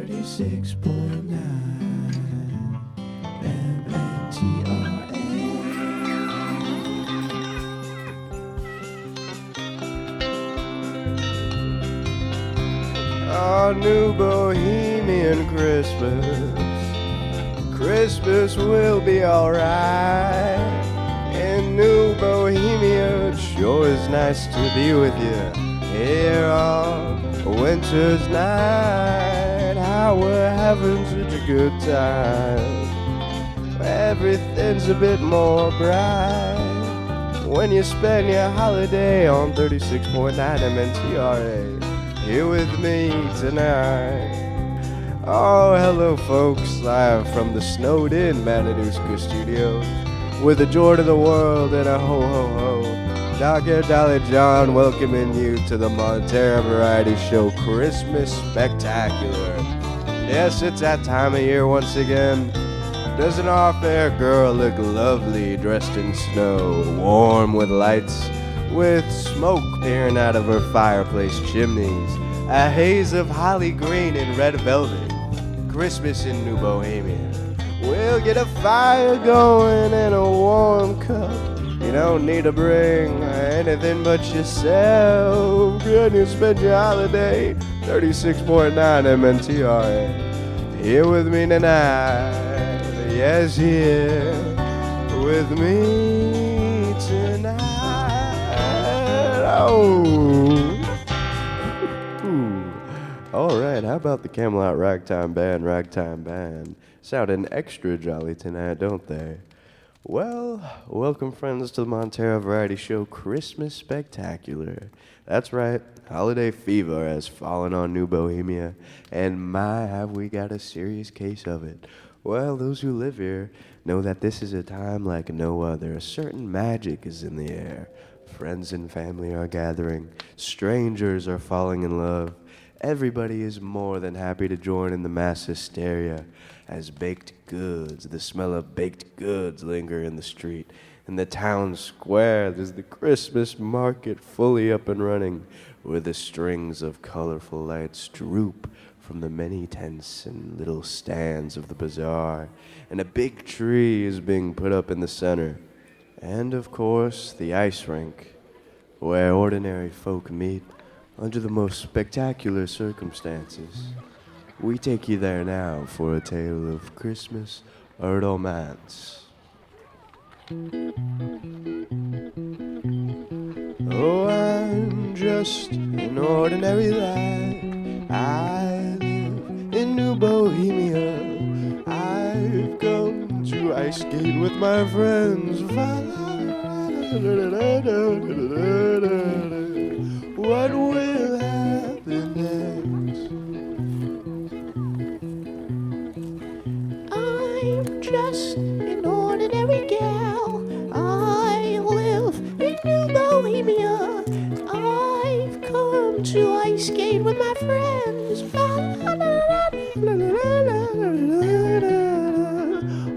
36.9 MNTRA. Our new Bohemian Christmas. Christmas will be alright. In New Bohemia, it sure is nice to be with you here on a winter's night. How we're having such a good time. Everything's a bit more bright when you spend your holiday on 36.9 MNTRA. Here with me tonight. Oh, hello folks, live from the snowed-in Matanuska studios with a joy to the world and a ho-ho-ho. Dr. Dalai John welcoming you to the Montera Variety Show Christmas Spectacular. Yes, it's that time of year once again. Doesn't our fair girl look lovely dressed in snow, warm with lights, with smoke peering out of her fireplace chimneys, a haze of holly green and red velvet. Christmas in New Bohemia. We'll get a fire going and a warm cup. You don't need to bring anything but yourself. Can you spend your holiday? 36.9 MNTRA. Here with me tonight. Yes, here with me tonight. Oh. All right, how about the Camelot Ragtime Band? Sounding extra jolly tonight, don't they? Well, welcome friends to the Montera Variety Show Christmas Spectacular. That's right, holiday fever has fallen on New Bohemia, and my, have we got a serious case of it. Well, those who live here know that this is a time like no other. A certain magic is in the air. Friends and family are gathering. Strangers are falling in love. Everybody is more than happy to join in the mass hysteria as baked goods, the smell of baked goods linger in the street. In the town square, there's the Christmas market fully up and running, where the strings of colorful lights droop from the many tents and little stands of the bazaar, and a big tree is being put up in the center. And, of course, the ice rink, where ordinary folk meet under the most spectacular circumstances. We take you there now for a tale of Christmas romance. Oh, I'm just an ordinary lad. I live in New Bohemia. I've come to ice skate with my friends. What will happen next? I'm just an ordinary gal. I live in New Bohemia. I've come to ice skate with my friends.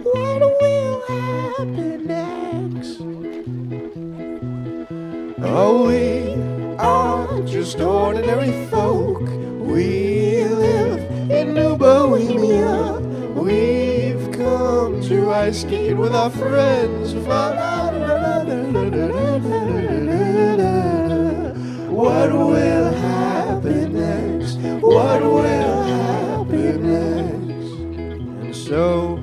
What will happen next? Oh, we are just ordinary folk. We live in New Bohemia. We've come to ice skate with our friends. What will happen next? What will happen next? And so,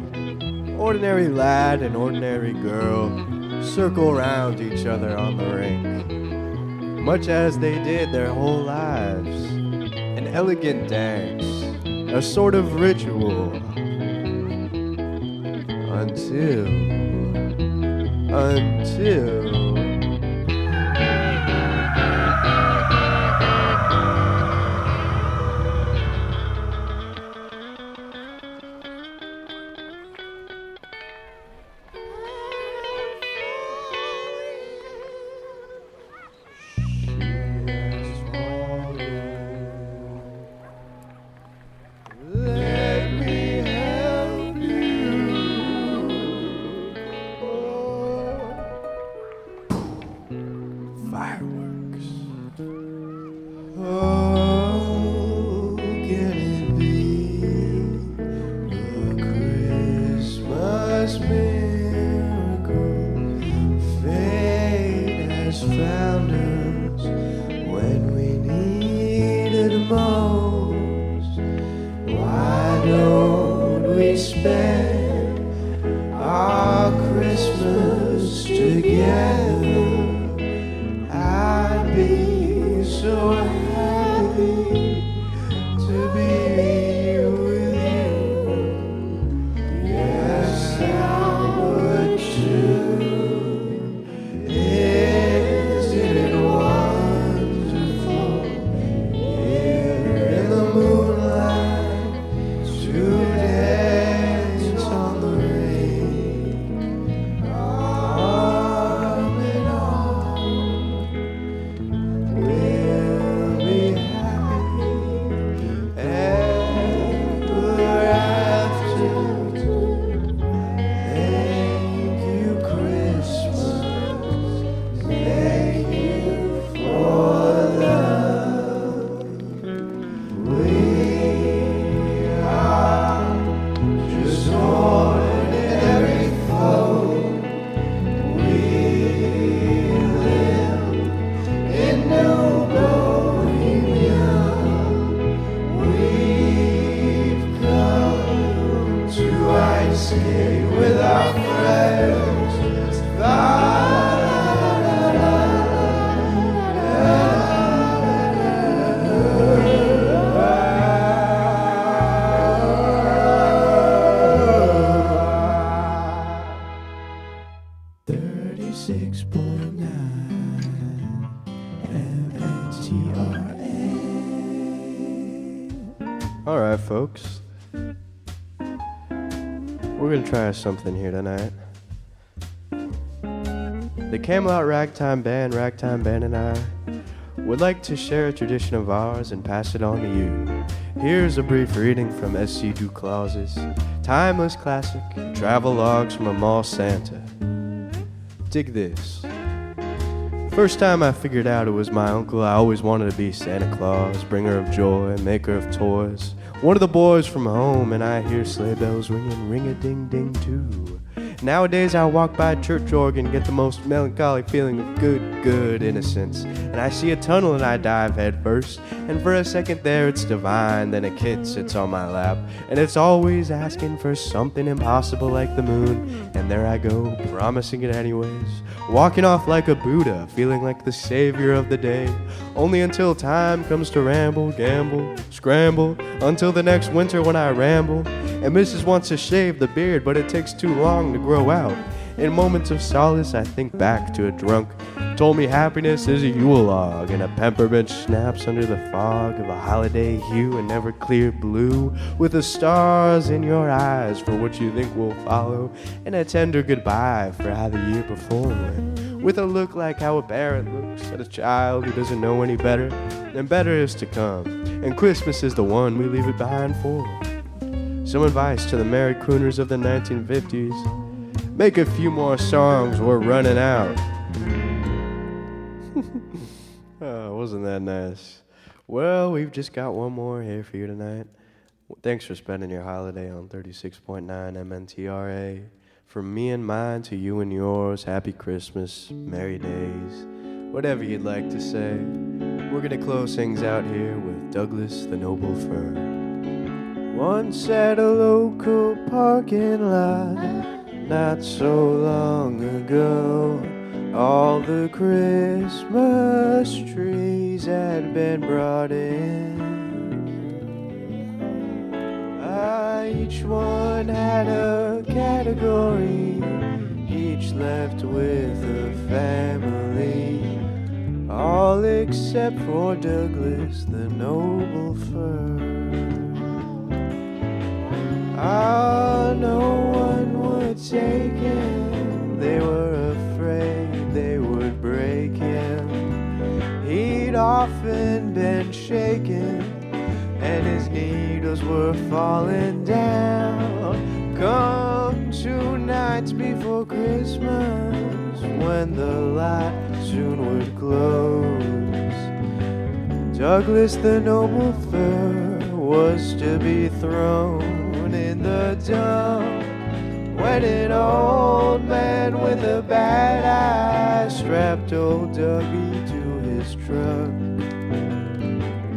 ordinary lad and ordinary girl circle around each other on the rink, much as they did their whole lives. An elegant dance, a sort of ritual, until together, I'd be so happy to be with you. Yes, I would too. Isn't it wonderful here in the moonlight to dance on the rain, arm in arm? We'll be happy ever after. Thank you, Christmas. Thank you for love. We are just ordinary folk. We live in New Bohemia. We've come to ice skate with our friends. All right, folks. We're gonna try something here tonight. The Camelot Ragtime Band and I would like to share a tradition of ours and pass it on to you. Here's a brief reading from S.C. Duclaus's timeless classic, Travel Logs from a Mall Santa. Dig this. First time I figured out it was my uncle, I always wanted to be Santa Claus, bringer of joy, maker of toys. One of the boys from home, and I hear sleigh bells ringing, ring-a-ding-ding too. Nowadays I walk by a church organ, get the most melancholy feeling of good innocence. And I see a tunnel and I dive head first. And for a second there it's divine, then a kid sits on my lap. And it's always asking for something impossible like the moon. And there I go, promising it anyways. Walking off like a Buddha, feeling like the savior of the day. Only until time comes to ramble, gamble, scramble. Until the next winter when I ramble. And Mrs. wants to shave the beard, but it takes too long to grow out. In moments of solace, I think back to a drunk. Told me happiness is a Yule log, and a peppermint snaps under the fog of a holiday hue and never clear blue, with the stars in your eyes for what you think will follow, and a tender goodbye for how the year before went, with a look like how a parent looks at a child who doesn't know any better, and better is to come, and Christmas is the one we leave it behind for. Some advice to the merry crooners of the 1950s. Make a few more songs, we're running out. Oh, wasn't that nice? Well, we've just got one more here for you tonight. Thanks for spending your holiday on 36.9 MNTRA. From me and mine to you and yours, happy Christmas, merry days, whatever you'd like to say. We're gonna close things out here with Douglas the Noble Fir. Once at a local parking lot, not so long ago, all the Christmas trees had been brought in. Each one had a category, each left with a family, all except for Douglas the Noble Fir. Ah, no one would take him, they were afraid they would break him. He'd often been shaken, and his needles were falling down. Come 2 nights before Christmas, when the light soon would close, Douglas the Noble Fir was to be thrown in the dump, when an old man with a bad eye strapped old Dougie to his truck,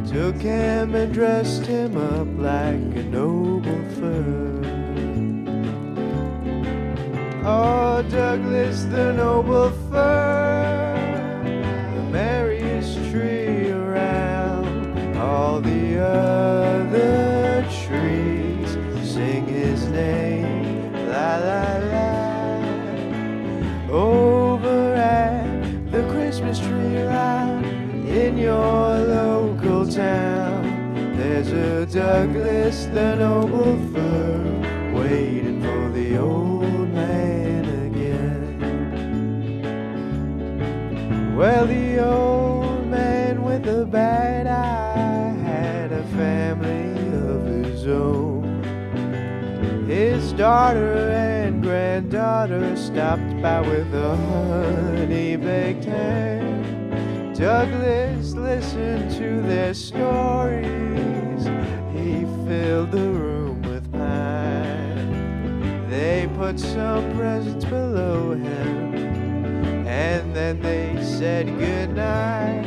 took him and dressed him up like a noble fir. Oh, Douglas, the noble fir, the merriest tree around. All the other trees sing his name, la la la. Over at the Christmas tree lot in your local town, there's a Douglas, the noble fir, waiting for the old man again. Well, the old man with the bad eye had a family of his own. His daughter and granddaughter stopped by with a honey-baked ham. Douglas listened to their stories. He filled the room with pine. They put some presents below him, and then they said goodnight.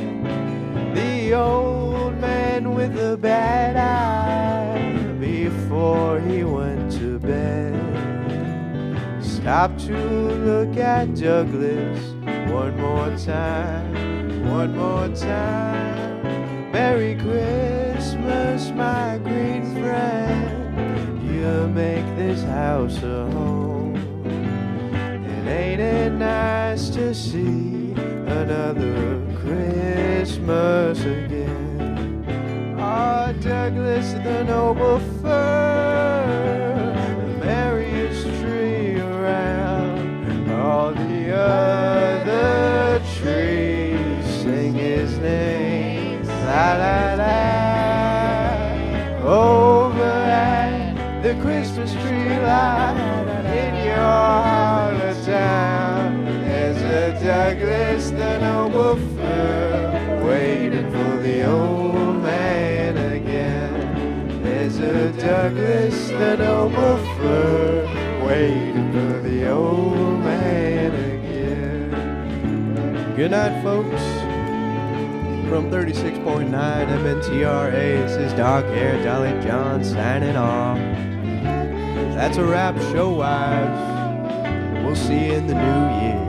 The old man with the bad eye, before he went to bed, stopped to look at Douglas one more time. One more time. Merry Christmas, my green friend. You make this house a home. And ain't it nice to see another Christmas again? Oh, Douglas, the noble fir, the merriest tree around. All the other trees sing his name, la la la. Over at the Christmas tree lot in your heart of town, there's a Douglas, the noble fir, waiting for the old man again. There's a Douglas, the noble fir, waiting for the old man again. Good night, folks. From 36.9 MNTRA, this is Dark Hair Dolly John signing off. That's a wrap, show-wise. We'll see you in the new year.